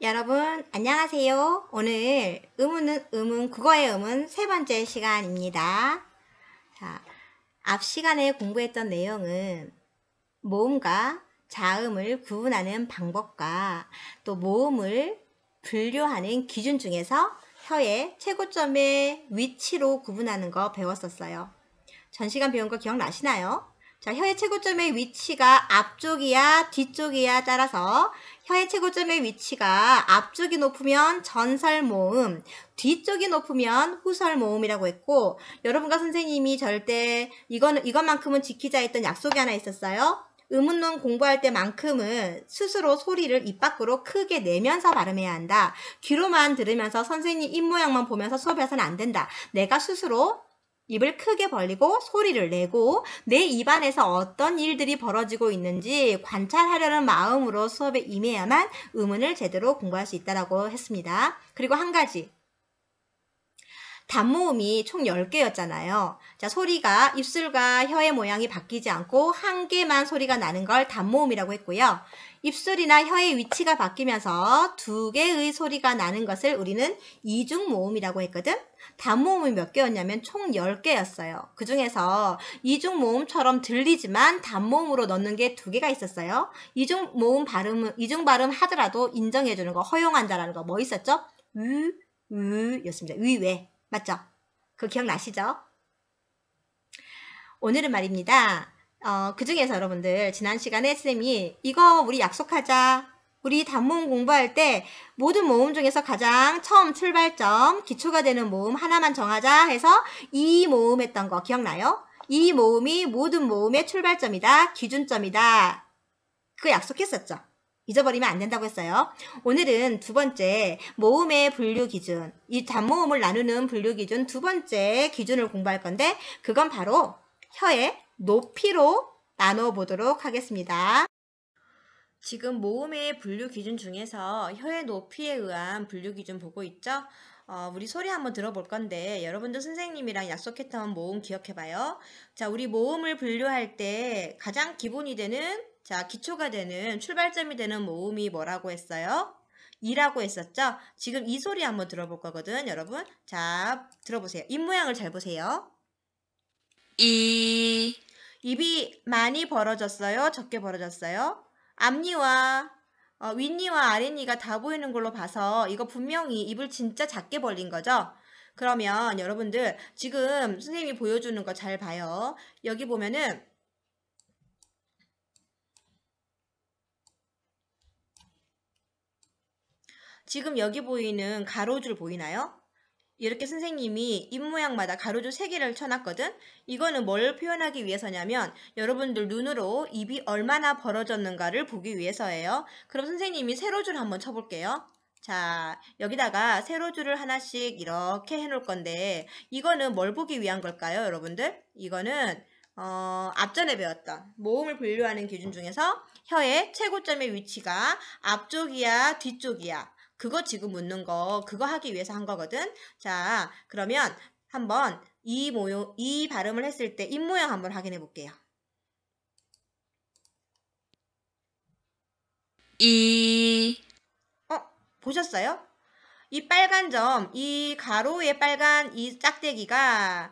여러분 안녕하세요. 오늘 국어의 음은 세 번째 시간입니다. 자, 앞 시간에 공부했던 내용은 모음과 자음을 구분하는 방법과 또 모음을 분류하는 기준 중에서 혀의 최고점의 위치로 구분하는 거 배웠었어요. 전 시간 배운 거 기억나시나요? 자, 혀의 최고점의 위치가 앞쪽이야 뒤쪽이야 따라서 혀의 최고점의 위치가 앞쪽이 높으면 전설모음, 뒤쪽이 높으면 후설모음이라고 했고, 여러분과 선생님이 절대 이것만큼은 지키자 했던 약속이 하나 있었어요. 음운론 공부할 때만큼은 스스로 소리를 입 밖으로 크게 내면서 발음해야 한다. 귀로만 들으면서 선생님 입모양만 보면서 수업해서는 안 된다. 내가 스스로 입을 크게 벌리고 소리를 내고 내 입안에서 어떤 일들이 벌어지고 있는지 관찰하려는 마음으로 수업에 임해야만 음운을 제대로 공부할 수 있다고 했습니다. 그리고 한 가지. 단모음이 총 10개였잖아요. 자, 소리가 입술과 혀의 모양이 바뀌지 않고 한 개만 소리가 나는 걸 단모음이라고 했고요. 입술이나 혀의 위치가 바뀌면서 2개의 소리가 나는 것을 우리는 이중모음이라고 했거든. 단모음이 몇 개였냐면 총 10개였어요. 그 중에서 이중모음처럼 들리지만 단모음으로 넣는 게 2개가 있었어요. 이중 발음 하더라도 인정해주는 거, 허용한다라는 거 뭐 있었죠? 였습니다. 왜. 맞죠? 그거 기억나시죠? 오늘은 말입니다. 그 중에서 여러분들 지난 시간에 쌤이 이거 우리 약속하자. 우리 단모음 공부할 때 모든 모음 중에서 가장 처음 출발점, 기초가 되는 모음 하나만 정하자 해서 이 모음 했던 거 기억나요? 이 모음이 모든 모음의 출발점이다, 기준점이다. 그거 약속했었죠? 잊어버리면 안 된다고 했어요. 오늘은 두 번째 모음의 분류 기준, 이 단모음을 나누는 분류 기준 두 번째 기준을 공부할 건데 그건 바로 혀의 높이로 나눠보도록 하겠습니다. 지금 모음의 분류 기준 중에서 혀의 높이에 의한 분류 기준 보고 있죠? 우리 소리 한번 들어볼 건데 여러분들 선생님이랑 약속했던 모음 기억해봐요. 자, 우리 모음을 분류할 때 가장 기본이 되는, 자, 기초가 되는, 출발점이 되는 모음이 뭐라고 했어요? 이라고 했었죠? 지금 이 소리 한번 들어볼 거거든, 여러분. 자, 들어보세요. 입 모양을 잘 보세요. 이. 입이 많이 벌어졌어요? 적게 벌어졌어요? 앞니와 윗니와 아랫니가 다 보이는 걸로 봐서 이거 분명히 입을 진짜 작게 벌린 거죠? 그러면 여러분들 지금 선생님이 보여주는 거 잘 봐요. 여기 보면은 지금 여기 보이는 가로줄 보이나요? 이렇게 선생님이 입 모양마다 가로줄 3개를 쳐놨거든? 이거는 뭘 표현하기 위해서냐면 여러분들 눈으로 입이 얼마나 벌어졌는가를 보기 위해서예요. 그럼 선생님이 세로줄 한번 쳐볼게요. 자, 여기다가 세로줄을 하나씩 이렇게 해놓을 건데 이거는 뭘 보기 위한 걸까요, 여러분들? 이거는 앞전에 배웠던 모음을 분류하는 기준 중에서 혀의 최고점의 위치가 앞쪽이야, 뒤쪽이야. 그거 지금 묻는 거, 그거 하기 위해서 한 거거든. 자, 그러면 한번 이 발음을 했을 때 입 모양 한번 확인해 볼게요. 보셨어요? 이 빨간 점, 이 가로의 빨간 이 짝대기가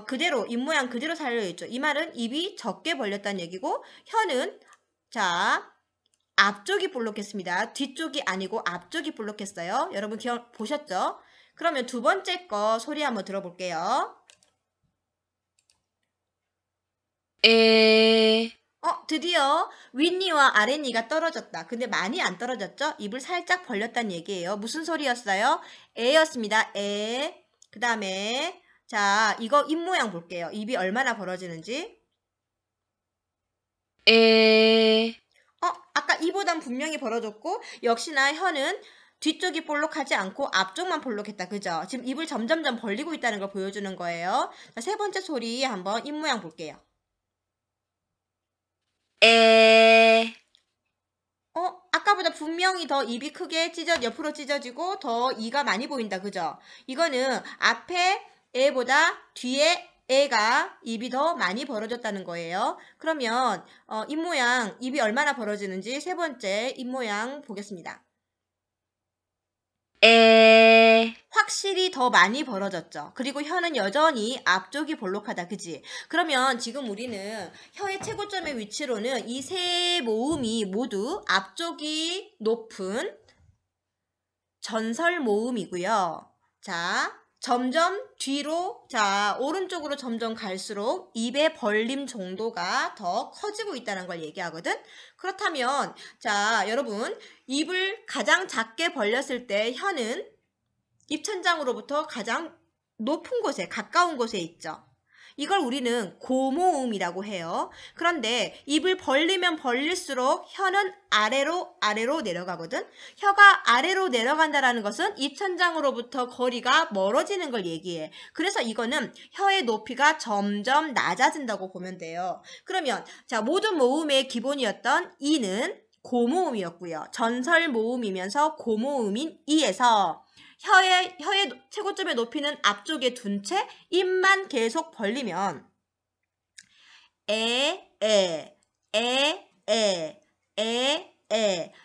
그대로 입 모양 그대로 살려있죠. 이 말은 입이 적게 벌렸다는 얘기고 혀는 자, 앞쪽이 볼록했습니다. 뒤쪽이 아니고 앞쪽이 볼록했어요. 여러분 보셨죠? 그러면 두 번째 거 소리 한번 들어볼게요. 드디어 윗니와 아랫니가 떨어졌다. 근데 많이 안 떨어졌죠? 입을 살짝 벌렸다는 얘기예요. 무슨 소리였어요? 에였습니다. 에. 그 다음에 자, 이거 입 모양 볼게요. 입이 얼마나 벌어지는지. 아까 이보단 분명히 벌어졌고 역시나 혀는 뒤쪽이 볼록하지 않고 앞쪽만 볼록했다. 그죠? 지금 입을 점점점 벌리고 있다는 걸 보여주는 거예요. 자, 세 번째 소리 한번 입 모양 볼게요. 아까보다 분명히 더 입이 크게 옆으로 찢어지고 더 이가 많이 보인다. 그죠? 이거는 앞에 에보다 뒤에 애가 입이 더 많이 벌어졌다는 거예요. 그러면 입 모양, 입이 얼마나 벌어지는지 세 번째 입 모양 보겠습니다. 에. 확실히 더 많이 벌어졌죠. 그리고 혀는 여전히 앞쪽이 볼록하다. 그지? 그러면 지금 우리는 혀의 최고점의 위치로는 이 세 모음이 모두 앞쪽이 높은 전설 모음이고요. 자, 점점 뒤로, 자, 오른쪽으로 점점 갈수록 입의 벌림 정도가 더 커지고 있다는 걸 얘기하거든. 그렇다면, 자, 여러분, 입을 가장 작게 벌렸을 때 혀는 입천장으로부터 가장 높은 곳에, 가까운 곳에 있죠. 이걸 우리는 고모음이라고 해요. 그런데 입을 벌리면 벌릴수록 혀는 아래로 내려가거든. 혀가 아래로 내려간다는 것은 입천장으로부터 거리가 멀어지는 걸 얘기해. 그래서 이거는 혀의 높이가 점점 낮아진다고 보면 돼요. 그러면 자, 모든 모음의 기본이었던 이는 고모음이었고요. 전설 모음이면서 고모음인 이에서 혀의 최고점의 높이는 앞쪽에 둔 채 입만 계속 벌리면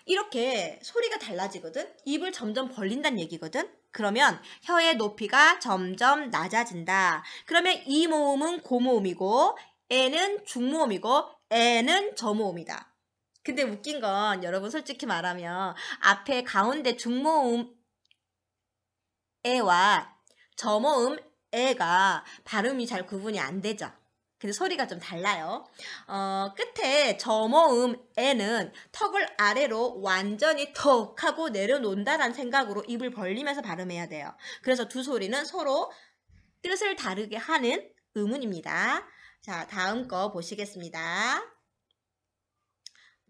이렇게 소리가 달라지거든. 입을 점점 벌린다는 얘기거든. 그러면 혀의 높이가 점점 낮아진다. 그러면 이 모음은 고모음이고 에는 중모음이고 에는 저모음이다. 근데 웃긴 건 여러분 솔직히 말하면 앞에 가운데 중모음 에와 저모음 에가 발음이 잘 구분이 안 되죠. 근데 소리가 좀 달라요. 끝에 저모음 에는 턱을 아래로 완전히 턱 하고 내려놓는다는 생각으로 입을 벌리면서 발음해야 돼요. 그래서 두 소리는 서로 뜻을 다르게 하는 음운입니다. 자, 다음 거 보시겠습니다.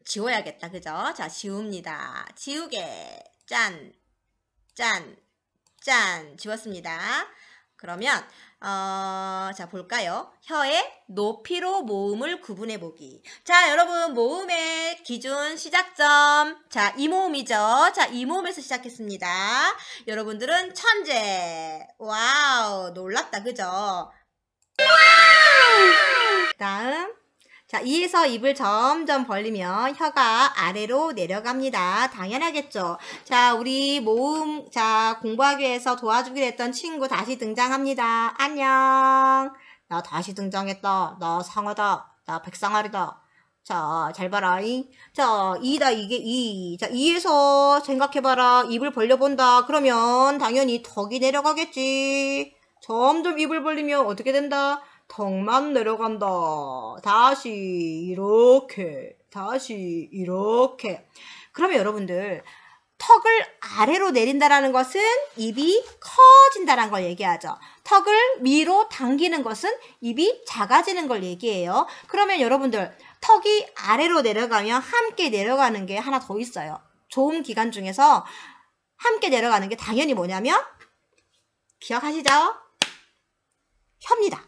지워야겠다. 그죠? 자, 지웁니다. 지우개. 짠. 지웠습니다. 그러면 자, 볼까요? 혀의 높이로 모음을 구분해보기. 자, 여러분 모음의 기준 시작점. 자, 이 모음이죠. 자, 이 모음에서 시작했습니다. 여러분들은 천재. 와우, 놀랍다. 그죠? 다음. 자, 이에서 입을 점점 벌리면 혀가 아래로 내려갑니다. 당연하겠죠. 자, 우리 모음, 자, 공부하기 위해서 도와주기로 했던 친구 다시 등장합니다. 안녕. 나 다시 등장했다. 나 상어다. 나 백상아리다. 자, 잘 봐라. 자, 이다, 이게 이. 자, 이에서 생각해봐라. 입을 벌려본다. 그러면 당연히 턱이 내려가겠지. 점점 입을 벌리면 어떻게 된다? 턱만 내려간다. 다시 이렇게. 그러면 여러분들 턱을 아래로 내린다라는 것은 입이 커진다라는 걸 얘기하죠. 턱을 위로 당기는 것은 입이 작아지는 걸 얘기해요. 그러면 여러분들 턱이 아래로 내려가면 함께 내려가는 게 하나 더 있어요. 좋은 기관 중에서 함께 내려가는 게 당연히 뭐냐면 기억하시죠? 혀입니다.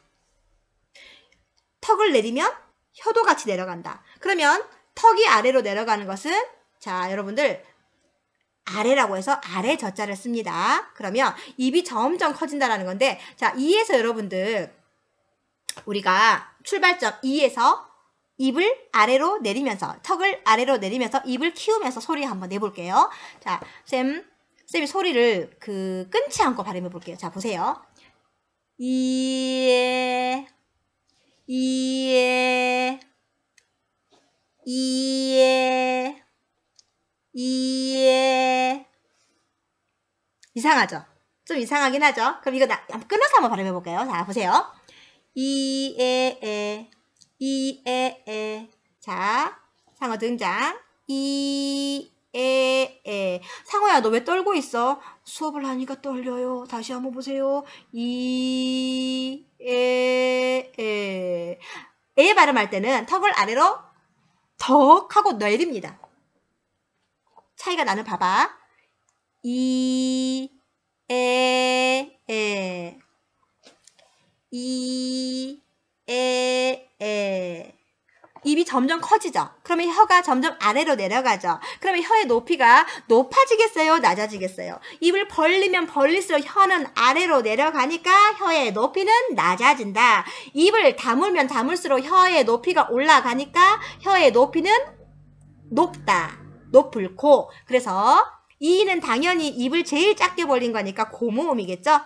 턱을 내리면 혀도 같이 내려간다. 그러면 턱이 아래로 내려가는 것은 자, 여러분들 아래라고 해서 아래 저자를 씁니다. 그러면 입이 점점 커진다라는 건데 자, 이에서 여러분들 우리가 출발점 2에서 입을 아래로 내리면서 턱을 아래로 내리면서 입을 키우면서 소리 한번 내볼게요. 자, 쌤이 소리를 끊지 않고 발음해 볼게요. 자, 보세요. 이에 이상하죠? 좀 이상하긴 하죠? 그럼 이거 끊어서 한번 발음해 볼게요. 자, 보세요. 이에. 자, 상어 등장. 상어야, 너 왜 떨고 있어? 수업을 하니까 떨려요. 다시 한번 보세요. 에 발음할 때는 턱을 아래로 턱 하고 내립니다. 차이가 나는 봐봐. 입이 점점 커지죠. 그러면 혀가 점점 아래로 내려가죠. 그러면 혀의 높이가 높아지겠어요? 낮아지겠어요? 입을 벌리면 벌릴수록 혀는 아래로 내려가니까 혀의 높이는 낮아진다. 입을 다물면 다물수록 혀의 높이가 올라가니까 혀의 높이는 높다. 높을코. 그래서 이는 당연히 입을 제일 작게 벌린 거니까 고모음이겠죠?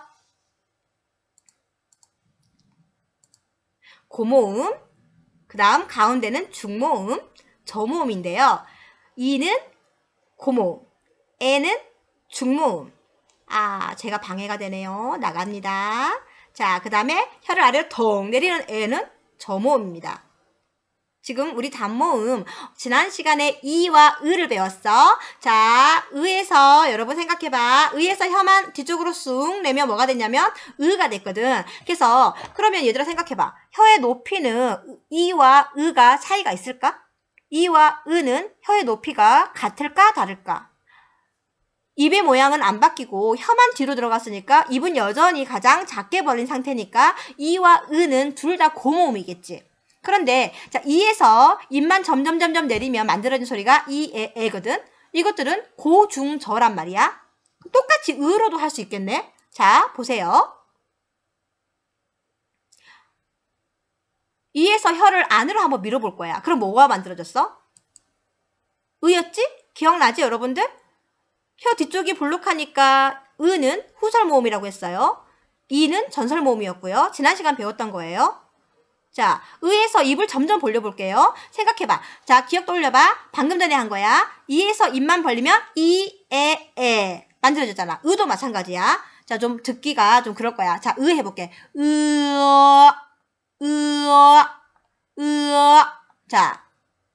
고모음, 그 다음 가운데는 중모음, 저모음인데요. 이는 고모음, 에는 중모음. 아, 제가 방해가 되네요. 나갑니다. 자, 그 다음에 혀를 아래로 덩 내리는 에는 저모음입니다. 지금 우리 단모음 지난 시간에 이와 으를 배웠어. 자, 으에서 여러분 생각해봐. 으에서 혀만 뒤쪽으로 쑥 내면 뭐가 됐냐면 으가 됐거든. 그래서 그러면 얘들아 생각해봐. 혀의 높이는 이와 으가 차이가 있을까? 이와 으는 혀의 높이가 같을까 다를까? 입의 모양은 안 바뀌고 혀만 뒤로 들어갔으니까 입은 여전히 가장 작게 벌린 상태니까 이와 으는 둘 다 고모음이겠지. 그런데 자, 이에서 입만 점점 내리면 만들어진 소리가 이, 에거든. 이것들은 고, 중, 저란 말이야. 똑같이 으로도 할 수 있겠네. 자, 보세요. 이에서 혀를 안으로 한번 밀어볼 거야. 그럼 뭐가 만들어졌어? 으였지? 기억나지 여러분들? 혀 뒤쪽이 볼록하니까 으는 후설모음이라고 했어요. 이는 전설모음이었고요. 지난 시간 배웠던 거예요. 자, 으에서 입을 점점 벌려볼게요. 생각해봐. 자, 기억 돌려봐. 방금 전에 한 거야. 이에서 입만 벌리면 이, 에 만들어졌잖아. 으도 마찬가지야. 자, 좀 듣기가 좀 그럴 거야. 자, 으 해볼게. 자,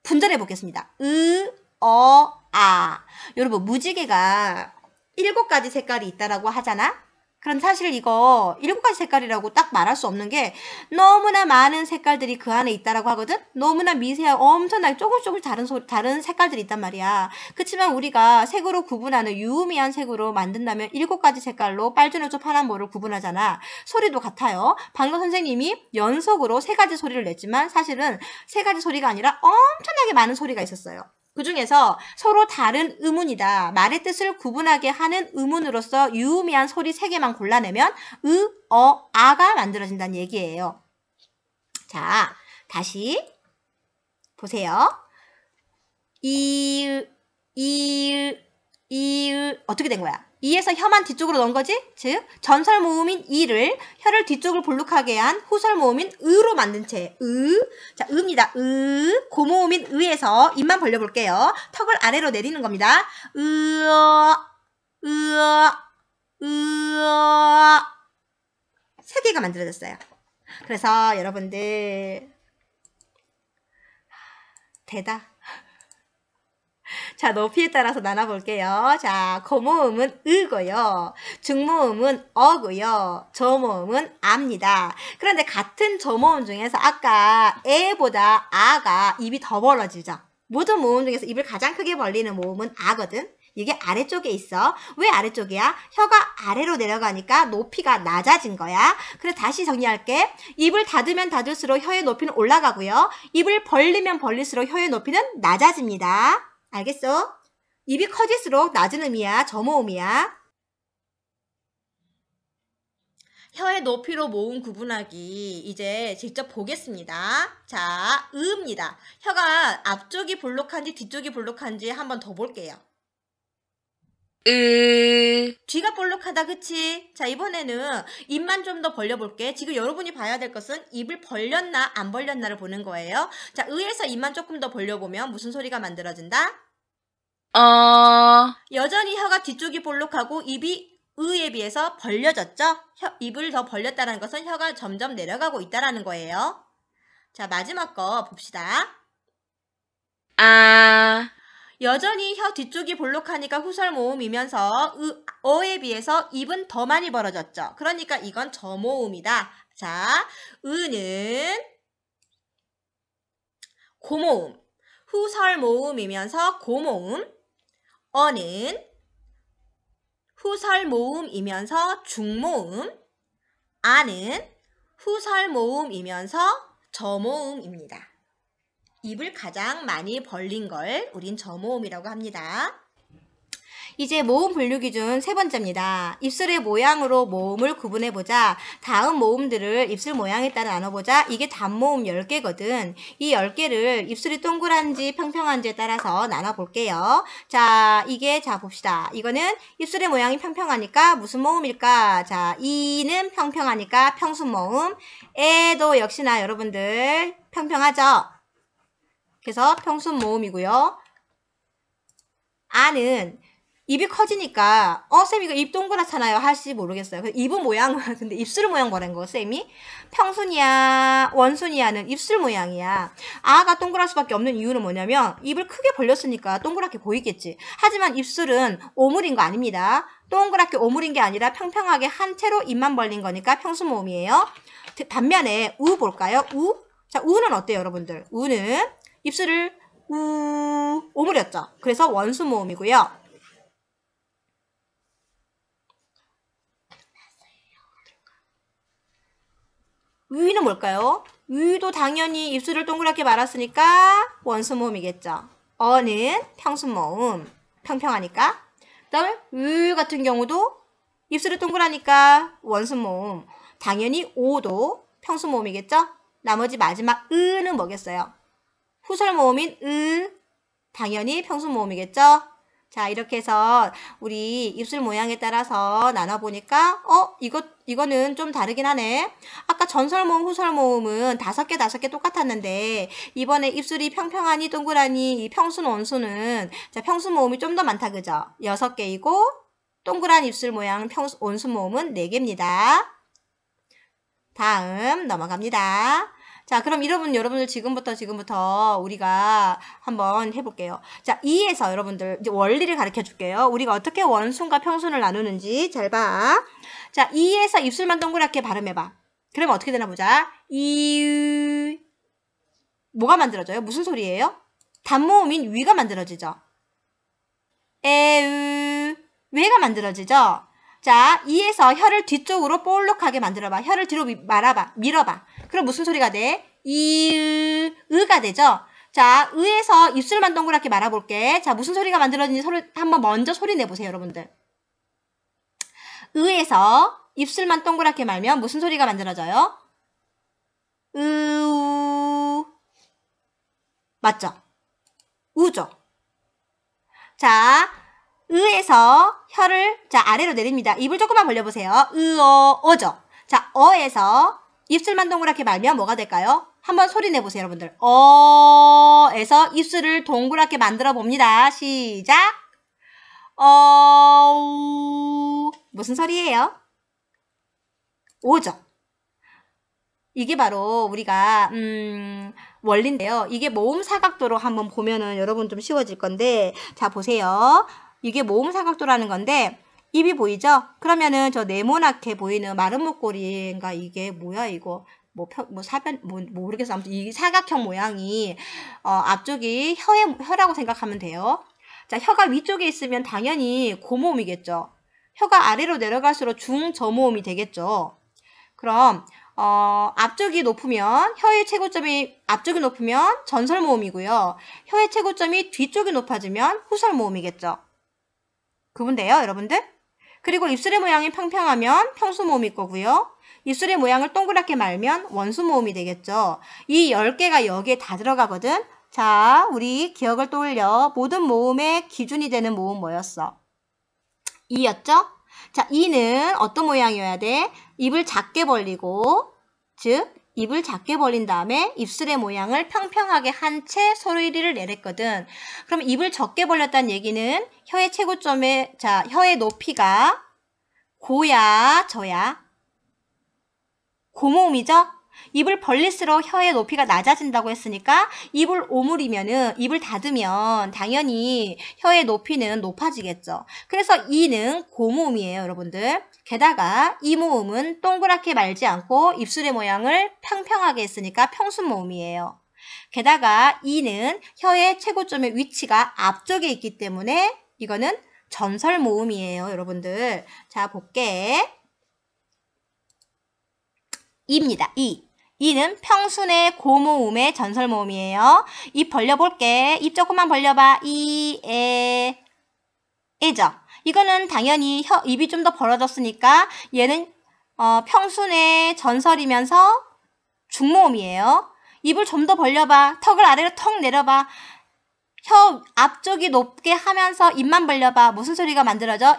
분절해 보겠습니다. 아. 여러분, 무지개가 7가지 색깔이 있다라고 하잖아? 그럼 사실 이거 7가지 색깔이라고 딱 말할 수 없는 게 너무나 많은 색깔들이 그 안에 있다라고 하거든? 너무나 미세하고 엄청나게 조금씩 다른 색깔들이 있단 말이야. 그치만 우리가 색으로 구분하는 유의미한 색으로 만든다면 7가지 색깔로 빨주노초 파란모를 구분하잖아. 소리도 같아요. 방금 선생님이 연속으로 3가지 소리를 냈지만 사실은 3가지 소리가 아니라 엄청나게 많은 소리가 있었어요. 그 중에서 서로 다른 음운이다. 말의 뜻을 구분하게 하는 음운으로서 유의미한 소리 3개만 골라내면 아가 만들어진다는 얘기예요. 자, 다시 보세요. 어떻게 된 거야? 이에서 혀만 뒤쪽으로 넣은 거지? 즉 전설모음인 이를 혀를 뒤쪽을 볼록하게 한 후설모음인 으로 만든 채 자, 으입니다. 고모음인 으에서 입만 벌려볼게요. 턱을 아래로 내리는 겁니다. 세 개가 만들어졌어요. 그래서 여러분들 대다. 자, 높이에 따라서 나눠볼게요. 자, 고모음은 으고요. 중모음은 어고요. 저모음은 아입니다. 그런데 같은 저모음 중에서 아까 에보다 아가 입이 더 벌어지죠. 모든 모음 중에서 입을 가장 크게 벌리는 모음은 아거든. 이게 아래쪽에 있어. 왜 아래쪽이야? 혀가 아래로 내려가니까 높이가 낮아진 거야. 그래서 다시 정리할게. 입을 닫으면 닫을수록 혀의 높이는 올라가고요. 입을 벌리면 벌릴수록 혀의 높이는 낮아집니다. 알겠어? 입이 커질수록 낮은 음이야. 저모음이야. 혀의 높이로 모음 구분하기 이제 직접 보겠습니다. 자, 으입니다. 혀가 앞쪽이 볼록한지 뒤쪽이 볼록한지 한번 더 볼게요. 뒤가 볼록하다, 그치? 자, 이번에는 입만 좀 더 벌려볼게. 지금 여러분이 봐야 될 것은 입을 벌렸나 안 벌렸나를 보는 거예요. 자, 으에서 입만 조금 더 벌려보면 무슨 소리가 만들어진다? 여전히 혀가 뒤쪽이 볼록하고 입이 으에 비해서 벌려졌죠? 입을 더 벌렸다는 것은 혀가 점점 내려가고 있다는 거예요. 자, 마지막 거 봅시다. 여전히 혀 뒤쪽이 볼록하니까 후설모음이면서 어에 비해서 입은 더 많이 벌어졌죠. 그러니까 이건 저모음이다. 자, 으는 고모음, 후설모음이면서 고모음, 어는 후설모음이면서 중모음, 아는 후설모음이면서 저모음입니다. 입을 가장 많이 벌린 걸 우린 저모음이라고 합니다. 이제 모음 분류 기준 세 번째입니다. 입술의 모양으로 모음을 구분해보자. 다음 모음들을 입술 모양에 따라 나눠보자. 이게 단모음 10개거든. 이 10개를 입술이 동그란지 평평한지에 따라서 나눠볼게요. 자, 자, 봅시다. 이거는 입술의 모양이 평평하니까 무슨 모음일까? 자, 이는 평평하니까 평순모음. 에도 역시나 여러분들 평평하죠? 그래서 평순모음이고요. 아는 입이 커지니까 쌤 이거 입 동그랗잖아요 하실지 모르겠어요. 입은 모양 근데 입술 모양 뭐라는 거 쌤이? 평순이야 원순이야는 입술 모양이야. 아가 동그랄 수밖에 없는 이유는 뭐냐면 입을 크게 벌렸으니까 동그랗게 보이겠지. 하지만 입술은 오물인 거 아닙니다. 동그랗게 오물인 게 아니라 평평하게 한 채로 입만 벌린 거니까 평순모음이에요. 반면에 우 볼까요? 우? 자, 우는 어때요 여러분들? 우는 입술을 오물였죠. 그래서 원순모음이고요. 위는 뭘까요? 위도 당연히 입술을 동그랗게 말았으니까 원순모음이겠죠. 어는 평순모음, 평평하니까. 그 다음에 위 같은 경우도 입술이 동그라니까 원순모음. 당연히 오도 평순모음이겠죠. 나머지 마지막 으는 뭐겠어요? 후설모음인 당연히 평순모음이겠죠. 자, 이렇게 해서 우리 입술 모양에 따라서 나눠보니까 이거는 좀 다르긴 하네. 아까 전설모음, 후설모음은 5개 똑같았는데 이번에 입술이 평평하니 동그라니 이 평순, 원순은 자, 평순모음이 좀 더 많다 그죠? 6개이고 동그란 입술 모양 원순모음은 4개입니다. 다음 넘어갑니다. 자, 그럼 여러분들 지금부터 우리가 한번 해볼게요. 자, 2에서 여러분들 이제 원리를 가르쳐 줄게요. 우리가 어떻게 원순과 평순을 나누는지 잘 봐. 자, 2에서 입술만 동그랗게 발음해봐. 그러면 어떻게 되나 보자. 이 뭐가 만들어져요? 무슨 소리예요? 단모음인 위가 만들어지죠. 외가 만들어지죠. 자, 2에서 혀를 뒤쪽으로 볼록하게 만들어봐. 혀를 뒤로 밀어봐. 그럼 무슨 소리가 돼? 으가 되죠? 자, 으에서 입술만 동그랗게 말아볼게. 자, 무슨 소리가 만들어지는지 한번 먼저 소리 내보세요, 여러분들. 으에서 입술만 동그랗게 말면 무슨 소리가 만들어져요? 으우. 맞죠? 우죠? 자, 으에서 혀를 아래로 내립니다. 입을 조금만 벌려보세요. 어죠? 자, 어에서 입술만 동그랗게 말면 뭐가 될까요? 한번 소리 내보세요, 여러분들. 어에서 입술을 동그랗게 만들어 봅니다. 시작! 무슨 소리예요? 오죠? 이게 바로 우리가 원리인데요. 이게 모음 사각도로 한번 보면은 여러분 좀 쉬워질 건데 자, 보세요. 이게 모음 사각도라는 건데 입이 보이죠? 그러면은 저 네모나게 보이는 마른 목걸이인가 이게 뭐야 이거 모르겠어. 아무튼 이 사각형 모양이 앞쪽이 혀라고 생각하면 돼요. 자, 혀가 위쪽에 있으면 당연히 고모음이겠죠. 혀가 아래로 내려갈수록 중저모음이 되겠죠. 그럼 앞쪽이 높으면 혀의 최고점이 앞쪽이 높으면 전설모음이고요. 혀의 최고점이 뒤쪽이 높아지면 후설모음이겠죠. 구분돼요, 여러분들? 그리고 입술의 모양이 평평하면 평수모음일 거고요. 입술의 모양을 동그랗게 말면 원수모음이 되겠죠. 이 10개가 여기에 다 들어가거든. 자, 우리 기억을 떠올려. 모든 모음의 기준이 되는 모음 뭐였어? 이였죠? 자, 이는 어떤 모양이어야 돼? 입을 작게 벌리고, 즉 입을 작게 벌린 다음에 입술의 모양을 평평하게 한 채 소리를 내랬거든. 그럼 입을 적게 벌렸다는 얘기는 혀의 최고점에, 자, 혀의 높이가 고야, 저야? 고모음이죠? 입을 벌릴수록 혀의 높이가 낮아진다고 했으니까 입을 오므리면은, 입을 닫으면 당연히 혀의 높이는 높아지겠죠. 그래서 이는 고모음이에요, 여러분들. 게다가 이 모음은 동그랗게 말지 않고 입술의 모양을 평평하게 했으니까 평순모음이에요. 게다가 이는 혀의 최고점의 위치가 앞쪽에 있기 때문에 이거는 전설모음이에요, 여러분들. 자, 볼게. 이입니다. 이는 평순의 고모음의 전설모음이에요. 입 벌려볼게. 입 조금만 벌려봐. 에죠? 이거는 당연히 입이 좀 더 벌어졌으니까 얘는 평순의 전설이면서 중모음이에요. 입을 좀 더 벌려봐. 턱을 아래로 턱 내려봐. 혀 앞쪽이 높게 하면서 입만 벌려봐. 무슨 소리가 만들어져?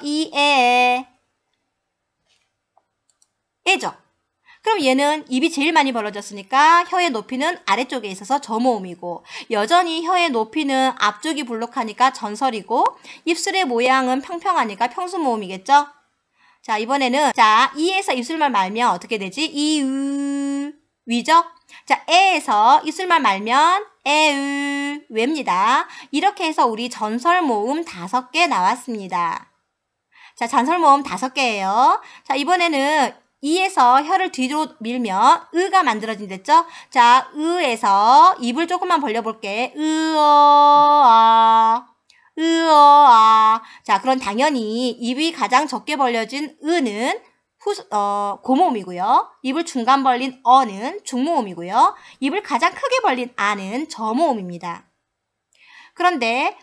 에죠. 그럼 얘는 입이 제일 많이 벌어졌으니까 혀의 높이는 아래쪽에 있어서 저모음이고, 여전히 혀의 높이는 앞쪽이 불룩하니까 전설이고, 입술의 모양은 평평하니까 평수모음이겠죠? 자, 이번에는 이에서 입술만 말면 어떻게 되지? 위죠? 자, 에에서 입술만 말면 왜입니다. 이렇게 해서 우리 전설모음 5개 나왔습니다. 자, 전설모음 5개예요. 자, 이번에는 이에서 혀를 뒤로 밀면 으가 만들어진댔죠? 자, 으에서 입을 조금만 벌려볼게. 자, 그럼 당연히 입이 가장 적게 벌려진 으는 고모음이고요. 입을 중간 벌린 어는 중모음이고요. 입을 가장 크게 벌린 아는 저모음입니다. 그런데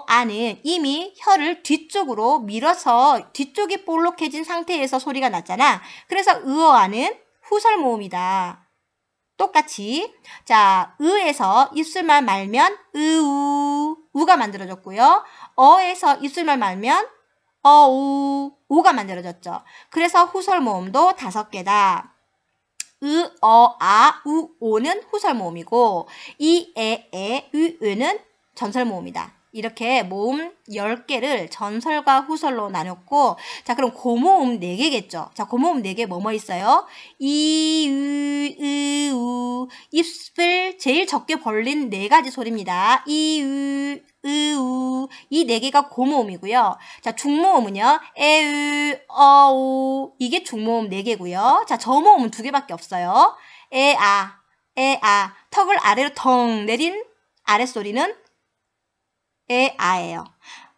아는 이미 혀를 뒤쪽으로 밀어서 뒤쪽이 볼록해진 상태에서 소리가 났잖아. 그래서 아는 후설모음이다. 똑같이 자, 에서 입술만 말면 우가 만들어졌고요. 어에서 입술만 말면 우가 만들어졌죠. 그래서 후설모음도 5개다. 오는 후설모음이고, 으는 전설모음이다. 이렇게 모음 10개를 전설과 후설로 나눴고, 자, 그럼 고모음 4개겠죠. 자, 고모음 4개 뭐뭐 있어요? 우. 입을 제일 적게 벌린 4가지 소리입니다. 이 4개가 고모음이고요. 자, 중모음은요. 우. 이게 중모음 4개고요. 자, 저모음은 2개밖에 없어요. 턱을 아래로 턱 내린 아랫소리는 아예요.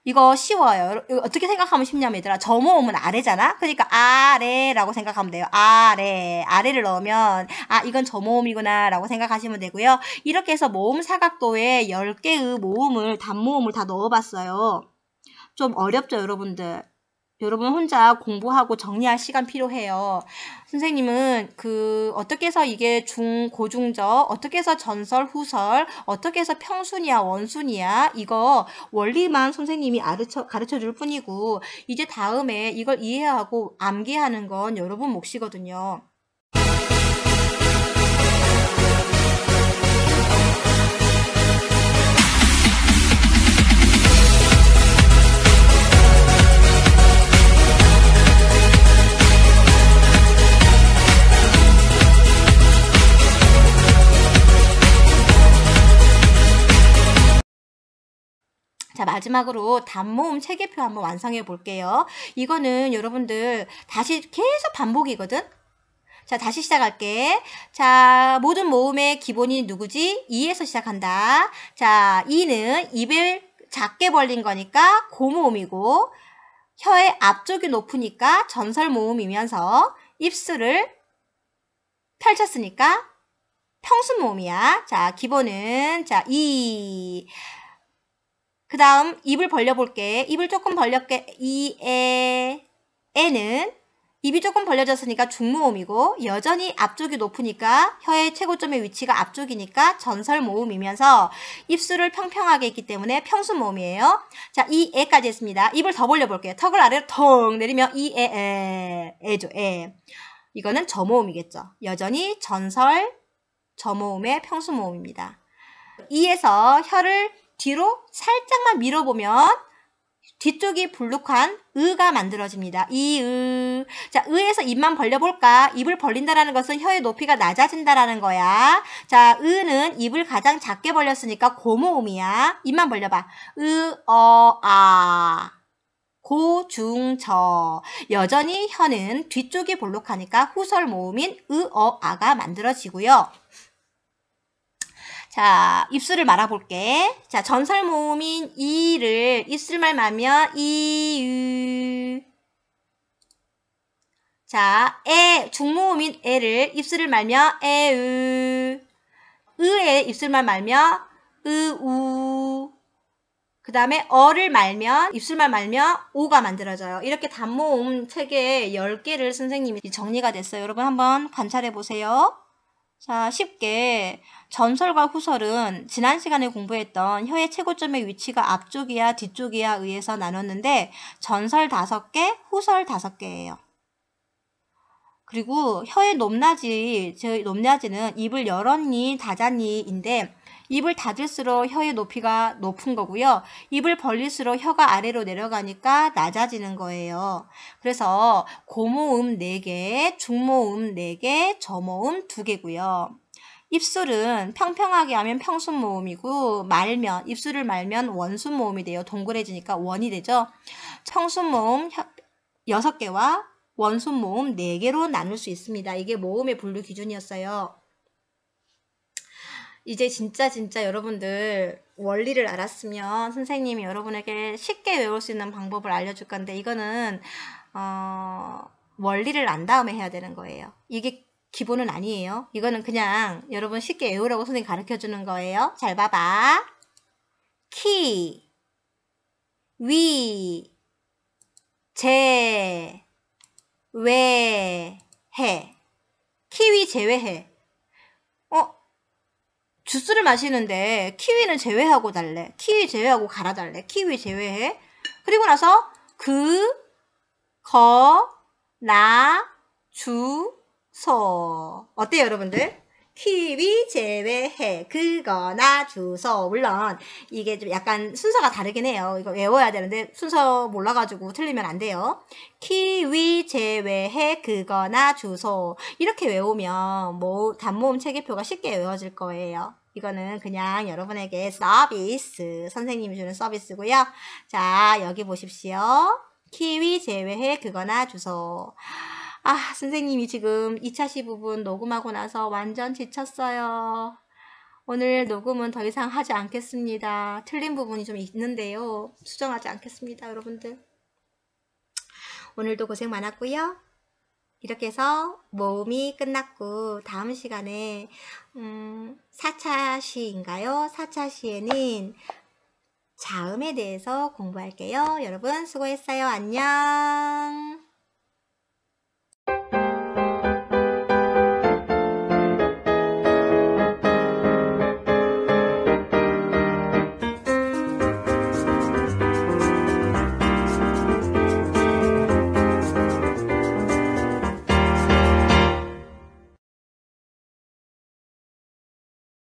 이거 쉬워요. 이거 어떻게 생각하면 쉽냐면 얘들아, 저모음은 아래잖아? 그러니까 아래라고 생각하면 돼요. 아래를 넣으면 이건 저모음이구나 라고 생각하시면 되고요. 이렇게 해서 모음 사각도에 10개의 모음을, 단모음을 다 넣어봤어요. 좀 어렵죠, 여러분들? 여러분 혼자 공부하고 정리할 시간 필요해요. 선생님은 어떻게 해서 이게 고중저, 어떻게 해서 전설, 후설, 어떻게 해서 평순이야, 원순이야, 이거 원리만 선생님이 가르쳐 줄 뿐이고, 이제 다음에 이걸 이해하고 암기하는 건 여러분 몫이거든요. 자, 마지막으로 단모음 체계표 한번 완성해 볼게요. 이거는 여러분들 다시 계속 반복이거든? 자, 다시 시작할게. 자, 모든 모음의 기본이 누구지? 이에서 시작한다. 자, 이는 입을 작게 벌린 거니까 고모음이고, 혀의 앞쪽이 높으니까 전설 모음이면서 입술을 펼쳤으니까 평순 모음이야. 자, 기본은 이. 그 다음 입을 벌려볼게. 입을 조금 벌렸게. 에는 입이 조금 벌려졌으니까 중모음이고, 여전히 앞쪽이 높으니까 혀의 최고점의 위치가 앞쪽이니까 전설 모음이면서 입술을 평평하게 했기 때문에 평순 모음이에요. 자, 에까지 했습니다. 입을 더 벌려볼게요. 턱을 아래로 턱 내리면 에죠. 이거는 저모음이겠죠. 여전히 전설 저모음의 평순 모음입니다. 이에서 혀를 뒤로 살짝만 밀어보면 뒤쪽이 불룩한 으가 만들어집니다. 자, 으에서 입만 벌려볼까? 입을 벌린다라는 것은 혀의 높이가 낮아진다라는 거야. 자, 으는 입을 가장 작게 벌렸으니까 고모음이야. 입만 벌려봐. 고중저. 여전히 혀는 뒤쪽이 볼록하니까 후설 모음인 아가 만들어지고요. 자, 입술을 말아볼게. 자, 전설 모음인 이를 입술만 말면 자, 중모음인 에를 입술을 말면 으에 입술만 말면 그 다음에 어를 말면, 입술만 말면 오가 만들어져요. 이렇게 단모음 책에 10개를 선생님이 정리가 됐어요. 여러분 한번 관찰해 보세요. 자, 쉽게 전설과 후설은 지난 시간에 공부했던 혀의 최고점의 위치가 앞쪽이야 뒤쪽이야 의해서 나눴는데 전설 5개, 후설 5개예요. 그리고 혀의 높낮이, 즉 높낮이는 입을 열었니 닫았니인데 입을 닫을수록 혀의 높이가 높은 거고요. 입을 벌릴수록 혀가 아래로 내려가니까 낮아지는 거예요. 그래서 고모음 4개, 중모음 4개, 저모음 2개고요. 입술은 평평하게 하면 평순모음이고 말면, 입술을 말면 원순모음이 돼요. 동그래지니까 원이 되죠. 평순모음 6개와 원순모음 4개로 나눌 수 있습니다. 이게 모음의 분류 기준이었어요. 이제 진짜 여러분들 원리를 알았으면 선생님이 여러분에게 쉽게 외울 수 있는 방법을 알려줄 건데 이거는 원리를 안 다음에 해야 되는 거예요. 이게 기본은 아니에요. 이거는 그냥 여러분 쉽게 외우라고 선생님이 가르쳐주는 거예요. 잘 봐봐. 키, 위, 제, 외, 해. 키위 제외해. 주스를 마시는데 키위는 제외하고 달래. 키위 제외하고 갈아달래. 키위 제외해. 그리고 나서 그, 거, 나, 주, 소. 어때요 여러분들? 키위 제외해. 그거나 주소. 물론 이게 좀 약간 순서가 다르긴 해요. 이거 외워야 되는데 순서 몰라가지고 틀리면 안 돼요. 키위 제외해. 그거나 주소. 이렇게 외우면 단모음 체계표가 쉽게 외워질 거예요. 이거는 그냥 여러분에게 서비스. 선생님이 주는 서비스고요. 자, 여기 보십시오. 키위 제외해. 그거나 주소. 선생님이 지금 2차 시부분 녹음하고 나서 완전 지쳤어요. 오늘 녹음은 더 이상 하지 않겠습니다. 틀린 부분이 좀 있는데요. 수정하지 않겠습니다, 여러분들. 오늘도 고생 많았고요. 이렇게 해서 모음이 끝났고 다음 시간에 4차 시인가요? 4차 시에는 자음에 대해서 공부할게요. 여러분 수고했어요. 안녕.